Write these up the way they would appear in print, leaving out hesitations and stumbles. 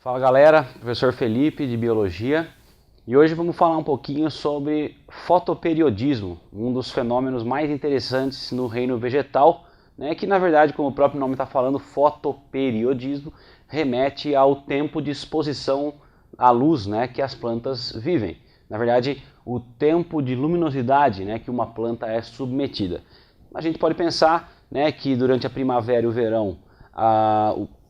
Fala galera, professor Felipe de Biologia e hoje vamos falar um pouquinho sobre fotoperiodismo, um dos fenômenos mais interessantes no reino vegetal, né, que na verdade, como o próprio nome está falando, fotoperiodismo remete ao tempo de exposição à luz, né, que as plantas vivem. Na verdade, o tempo de luminosidade, né, que uma planta é submetida. A gente pode pensar, né, que durante a primavera e o verão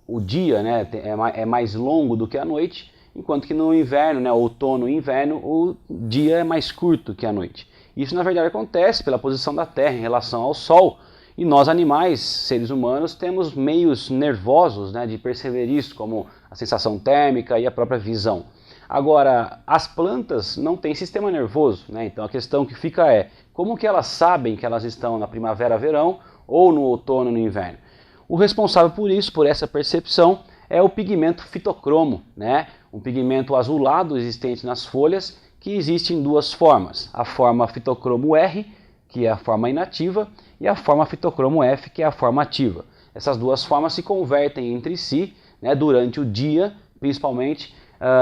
o dia, né, é mais longo do que a noite, enquanto que no inverno, né, outono e inverno, o dia é mais curto que a noite. Isso na verdade acontece pela posição da Terra em relação ao Sol, e nós animais, seres humanos, temos meios nervosos, né, de perceber isso, como a sensação térmica e a própria visão. Agora, as plantas não têm sistema nervoso, né, então a questão que fica é, como que elas sabem que elas estão na primavera, verão, ou no outono e no inverno? O responsável por isso, por essa percepção, é o pigmento fitocromo, né? Um pigmento azulado existente nas folhas, que existe em duas formas. A forma fitocromo R, que é a forma inativa, e a forma fitocromo F, que é a forma ativa. Essas duas formas se convertem entre si, né, durante o dia, principalmente.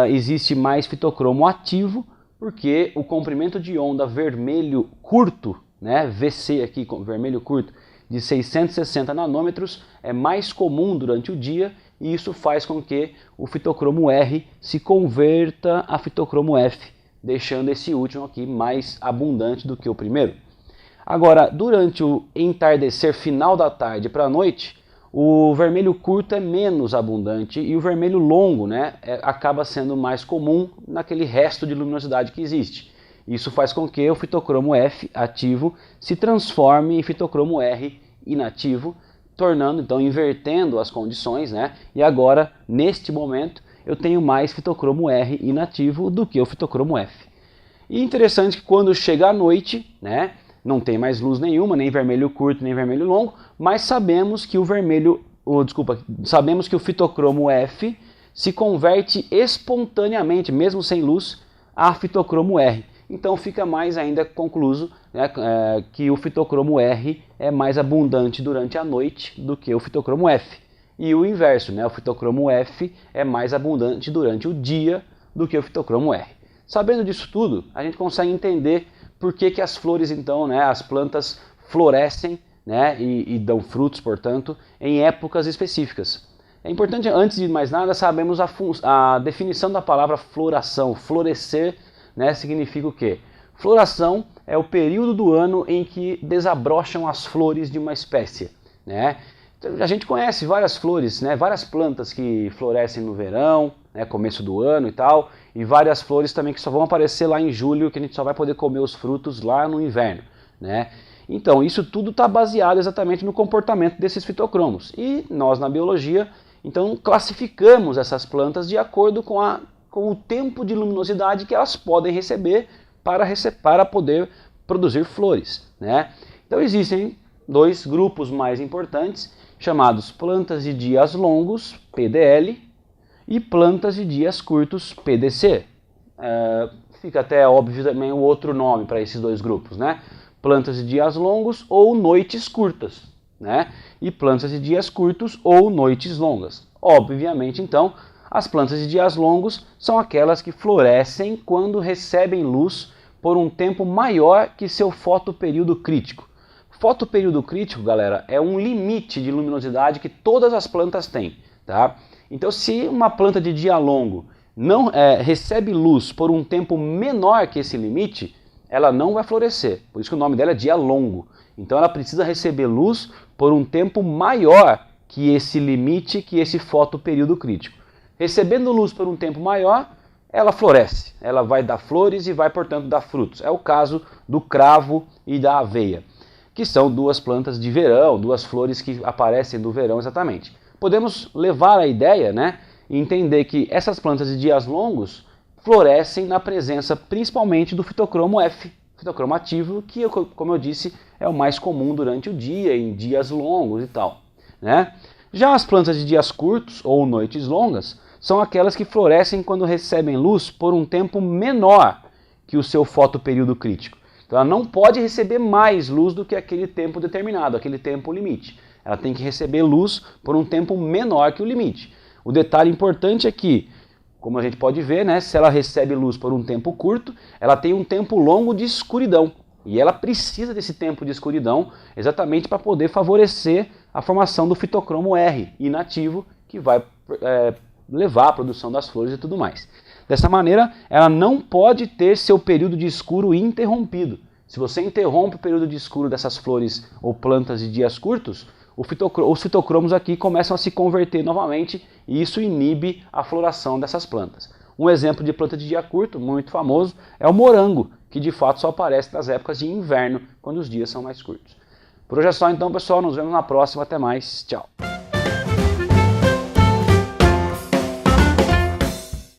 Existe mais fitocromo ativo, porque o comprimento de onda vermelho curto, né, VC aqui, vermelho curto, de 660 nanômetros é mais comum durante o dia, e isso faz com que o fitocromo R se converta a fitocromo F, deixando esse último aqui mais abundante do que o primeiro. Agora, durante o entardecer final da tarde para a noite, o vermelho curto é menos abundante e o vermelho longo, né, acaba sendo mais comum naquele resto de luminosidade que existe. Isso faz com que o fitocromo F ativo se transforme em fitocromo R inativo, tornando, então, invertendo as condições, né? E agora, neste momento, eu tenho mais fitocromo R inativo do que o fitocromo F. E interessante que quando chega a noite, né, não tem mais luz nenhuma, nem vermelho curto, nem vermelho longo, mas sabemos que sabemos que o fitocromo F se converte espontaneamente, mesmo sem luz, a fitocromo R. Então fica mais ainda concluso, né, que o fitocromo R é mais abundante durante a noite do que o fitocromo F. E o inverso, né, o fitocromo F é mais abundante durante o dia do que o fitocromo R. Sabendo disso tudo, a gente consegue entender por que as flores, então, né, as plantas florescem, né, e dão frutos, portanto, em épocas específicas. É importante, antes de mais nada, sabermos a definição da palavra floração. Florescer, né, significa o quê? Floração é o período do ano em que desabrocham as flores de uma espécie, né? Então, a gente conhece várias flores, né, várias plantas que florescem no verão, né, começo do ano e tal, e várias flores também que só vão aparecer lá em julho, que a gente só vai poder comer os frutos lá no inverno, né? Então, isso tudo está baseado exatamente no comportamento desses fitocromos. E nós, na biologia, então, classificamos essas plantas de acordo com o tempo de luminosidade que elas podem receber para poder produzir flores, né? Então existem dois grupos mais importantes, chamados plantas de dias longos, PDL, e plantas de dias curtos, PDC. Fica até óbvio também o outro nome para esses dois grupos, né? Plantas de dias longos ou noites curtas, né? E plantas de dias curtos ou noites longas. Obviamente, então, as plantas de dias longos são aquelas que florescem quando recebem luz por um tempo maior que seu fotoperíodo crítico. Fotoperíodo crítico, galera, é um limite de luminosidade que todas as plantas têm, tá? Então, se uma planta de dia longo não recebe luz por um tempo menor que esse limite, ela não vai florescer. Por isso que o nome dela é dia longo. Então, ela precisa receber luz por um tempo maior que esse limite, que esse fotoperíodo crítico. Recebendo luz por um tempo maior, ela floresce, ela vai dar flores e vai, portanto, dar frutos. É o caso do cravo e da aveia, que são duas plantas de verão, duas flores que aparecem do verão exatamente. Podemos levar a ideia, né, e entender que essas plantas de dias longos florescem na presença principalmente do fitocromo F, fitocromo ativo, que, como eu disse, é o mais comum durante o dia, em dias longos e tal, né? Já as plantas de dias curtos ou noites longas são aquelas que florescem quando recebem luz por um tempo menor que o seu fotoperíodo crítico. Então ela não pode receber mais luz do que aquele tempo determinado, aquele tempo limite. Ela tem que receber luz por um tempo menor que o limite. O detalhe importante é que como a gente pode ver, né, se ela recebe luz por um tempo curto, ela tem um tempo longo de escuridão. E ela precisa desse tempo de escuridão exatamente para poder favorecer a formação do fitocromo R inativo, que vai levar à produção das flores e tudo mais. Dessa maneira, ela não pode ter seu período de escuro interrompido. Se você interrompe o período de escuro dessas flores ou plantas de dias curtos, os fitocromos aqui começam a se converter novamente e isso inibe a floração dessas plantas. Um exemplo de planta de dia curto, muito famoso, é o morango, que de fato só aparece nas épocas de inverno, quando os dias são mais curtos. Por hoje é só então, pessoal. Nos vemos na próxima. Até mais. Tchau.